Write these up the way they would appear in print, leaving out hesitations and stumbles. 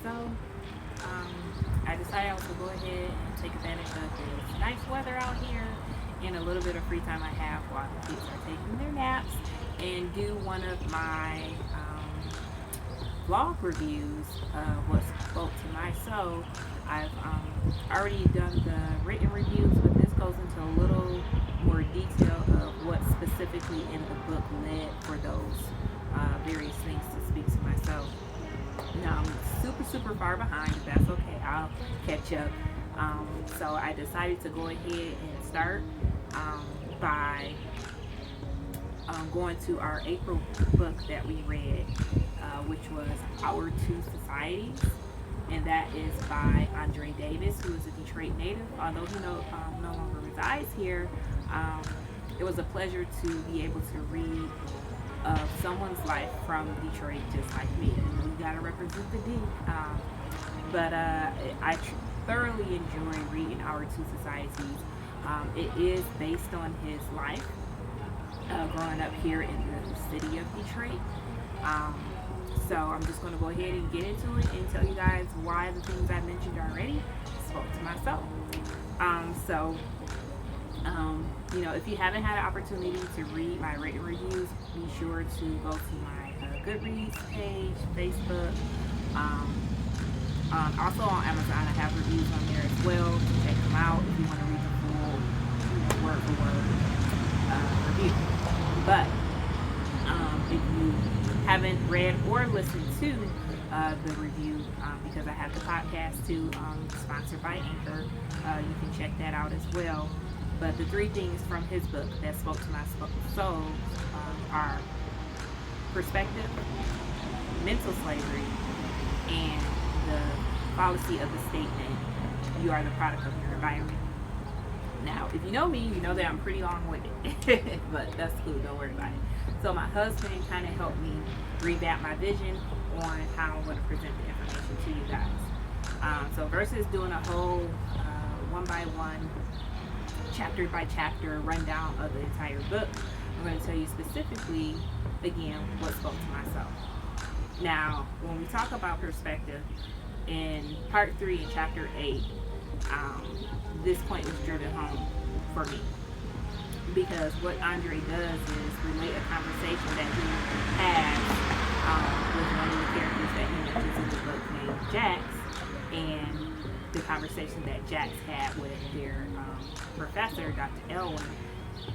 So, I decided I was going to go ahead and take advantage of this nice weather out here and a little bit of free time I have while the kids are taking their naps and do one of my vlog reviews of what spoke to my soul. I've already done the written reviews, but this goes into a little more detail of what specifically in the book led for those various things to speak to my soul. Now I'm super far behind. If that's okay, I'll catch up. So I decided to go ahead and start by going to our April book that we read, which was Our Two Societies, and that is by Andre Davis, who is a Detroit native. Although he no longer resides here, um, it was a pleasure to be able to read of someone's life from Detroit, just like me. You gotta represent the D. But I thoroughly enjoy reading Our Two Societies. It is based on his life growing up here in the city of Detroit. Um, so I'm just going to go ahead and get into it and tell you guys why the things I mentioned already spoke to my soul. So, if you haven't had an opportunity to read my written reviews, be sure to go to my Goodreads page, Facebook. Um, Also on Amazon, I have reviews on there as well. So check them out if you want to read the full, word for word review. But if you haven't read or listened to the review, because I have the podcast too, sponsored by Anchor, you can check that out as well. But the three things from his book that spoke to my soul are perspective, mental slavery, and the fallacy of the statement, you are the product of your environment. Now, if you know me, you know that I'm pretty long-winded, but that's cool, don't worry about it. So my husband kind of helped me revamp my vision on how I'm going to present the information to you guys. So versus doing a whole one by one, chapter by chapter rundown of the entire book, I'm going to tell you specifically, again, what spoke to myself. Now, when we talk about perspective, in part 3 in chapter 8, this point was driven home for me. Because what Andre does is relate a conversation that he has with one of the characters that he mentions in the book named Jax, and the conversation that Jax had with their professor, Dr. Elwin,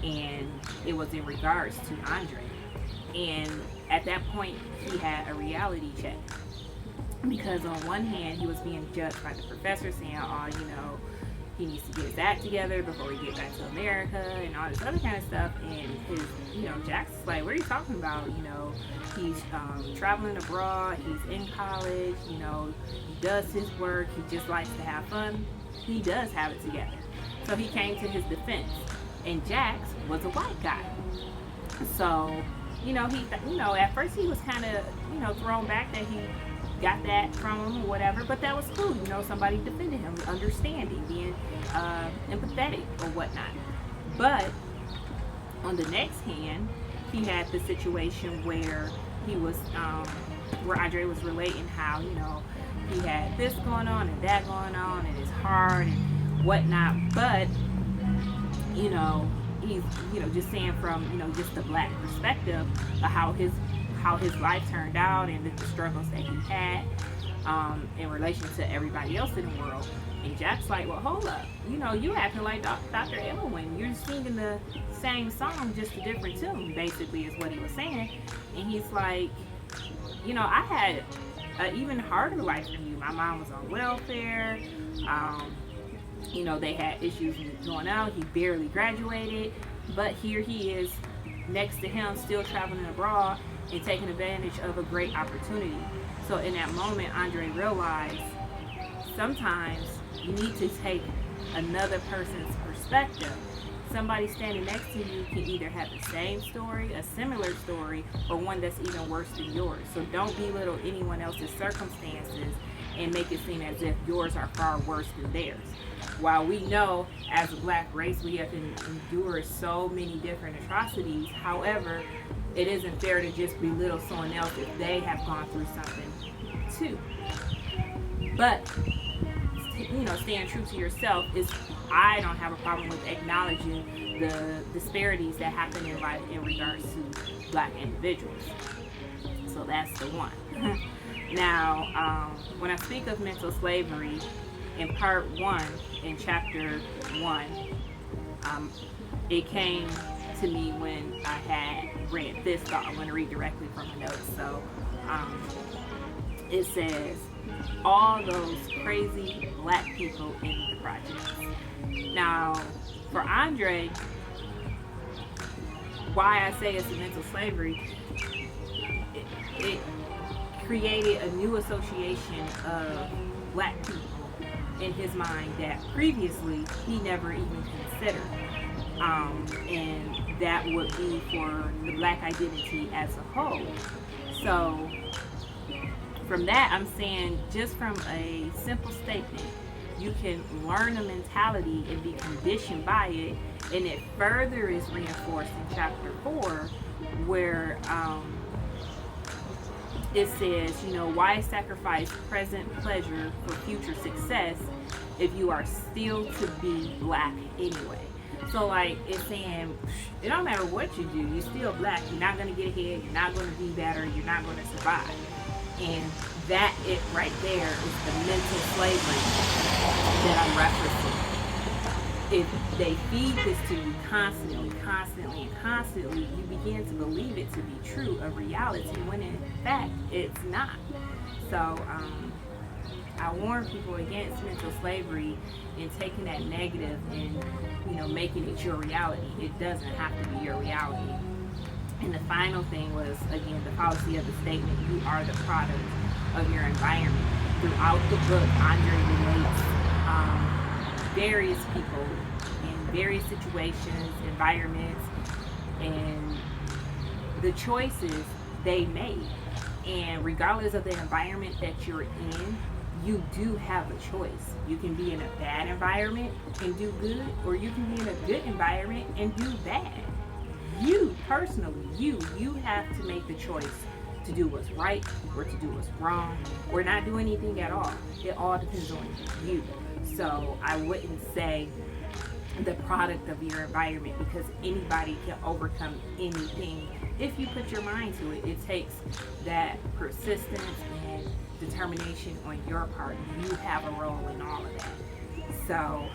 and it was in regards to Andre. And at that point, he had a reality check. Because on one hand, he was being judged by the professor, saying, he needs to get his act together before he get back to America and all this other kind of stuff. And Jax is like, what are you talking about? He's traveling abroad, he's in college, he does his work, he just likes to have fun. He does have it together. So he came to his defense. And Jax was a white guy. So, at first he was kind of, thrown back that he got that from him or whatever, but that was cool. Somebody defended him, understanding, being empathetic or whatnot. But on the next hand, he had the situation where he was, where Andre was relating how, he had this going on and that going on, and it's hard and whatnot. But, he's, just saying from, just the black perspective of how his life turned out and the struggles that he had in relation to everybody else in the world. And Jack's like, well, hold up. You acting like Dr. Elwin. You're singing the same song, just a different tune, basically, is what he was saying. And he's like, I had an even harder life than you. My mom was on welfare. They had issues going out. He barely graduated. But here he is next to him, still traveling abroad and taking advantage of a great opportunity. So in that moment, Andre realized sometimes you need to take another person's perspective. Somebody standing next to you can either have the same story, a similar story, or one that's even worse than yours. So don't belittle anyone else's circumstances and make it seem as if yours are far worse than theirs. While we know as a black race we have endured so many different atrocities, however, it isn't fair to just belittle someone else if they have gone through something too. But staying true to yourself is, I don't have a problem with acknowledging the disparities that happen in life in regards to Black individuals. So that's the one. Now, when I speak of mental slavery in part 1, in chapter 1, it came to me when I had read this thought. I'm going to read directly from my notes. So it says, all those crazy Black people in the projects. Now, for Andre, why I say it's a mental slavery, it created a new association of Black people in his mind that previously he never even considered. And that would be for the Black identity as a whole. So from that, I'm saying, just from a simple statement, you can learn a mentality and be conditioned by it, and it further is reinforced in chapter 4, where it says, why sacrifice present pleasure for future success if you are still to be Black anyway? So like, it's saying, it don't matter what you do, you're still Black. You're not going to get ahead, you're not going to be better, you're not going to survive. And that it right there is the mental slavery that I'm referencing. If they feed this to you constantly, you begin to believe it to be true, a reality, when in fact it's not. So I warn people against mental slavery and taking that negative and making it your reality. It doesn't have to be your reality. And the final thing was, again, the policy of the statement, you are the product of your environment. Throughout the book, Andre relates various people in various situations, environments, and the choices they made. And regardless of the environment that you're in, you do have a choice. You can be in a bad environment and do good, or you can be in a good environment and do bad. You personally, you have to make the choice to do what's right or to do what's wrong or not do anything at all. It all depends on you. So I wouldn't say the product of your environment, because anybody can overcome anything if you put your mind to it. It takes that persistence and determination on your part. You have a role in all of that. So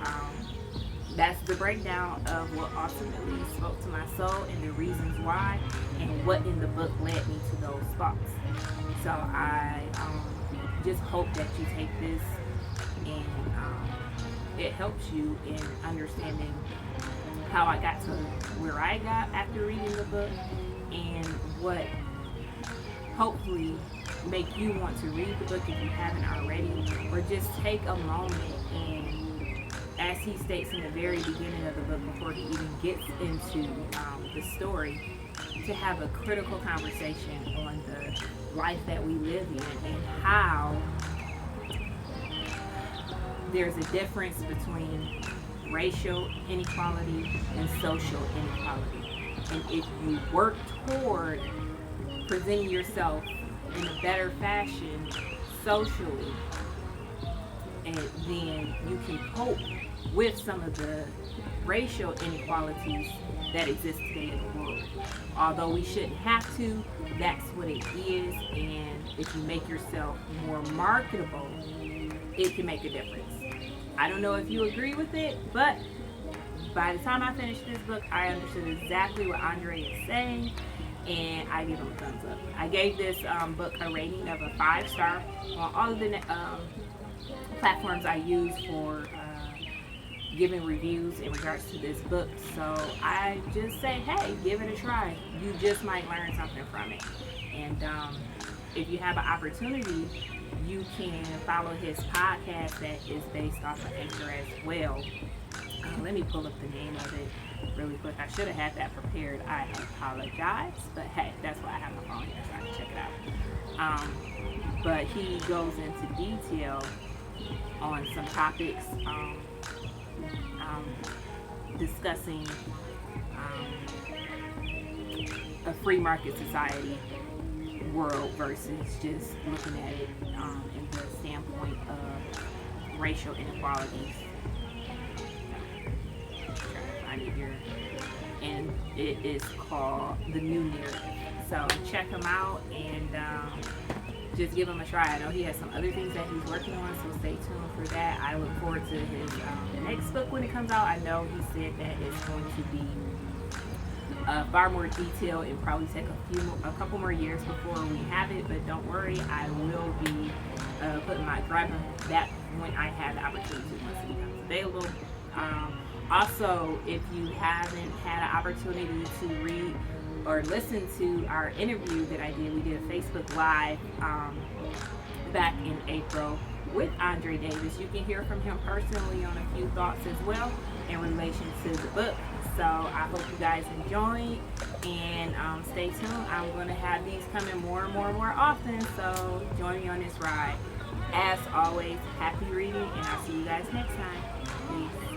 that's the breakdown of what ultimately spoke to my soul and the reasons why, and what in the book led me to those thoughts. So I just hope that you take this and it helps you in understanding how I got to where I got after reading the book, and what hopefully make you want to read the book if you haven't already, or just take a moment and, as he states in the very beginning of the book, before he even gets into the story, to have a critical conversation on the life that we live in and how there's a difference between racial inequality and social inequality. And if you work toward presenting yourself in a better fashion socially, and then you can cope with some of the racial inequalities that exist today in the world. Although we shouldn't have to, that's what it is. And if you make yourself more marketable, it can make a difference. I don't know if you agree with it, but by the time I finished this book, I understood exactly what Andre is saying, and I give him a thumbs up. I gave this book a rating of a 5-star on all of the platforms I use for giving reviews in regards to this book. So I just say, hey, give it a try. You just might learn something from it. And if you have an opportunity, you can follow his podcast that is based off of Anchor as well. Let me pull up the name of it really quick. I should have had that prepared. I apologize. But hey, that's why I have my phone here, so I can check it out. But he goes into detail on some topics, discussing a free market society world versus just looking at it in the standpoint of racial inequalities. Trying to find it here. And it is called The New Narrative. So check him out and just give him a try. I know he has some other things that he's working on, so stay tuned for that. I look forward to his next book when it comes out. I know he said that it's going to be far more detailed and probably take a couple more years before we have it, but don't worry, I will be grabbing that when I have the opportunity once it becomes available. Also, if you haven't had an opportunity to read or listen to our interview that I did, we did a Facebook Live back in April with Andre Davis. You can hear from him personally on a few thoughts as well in relation to the book. So I hope you guys enjoy and stay tuned. I'm going to have these coming more and more often, so join me on this ride. As always, happy reading, and I'll see you guys next time. Peace.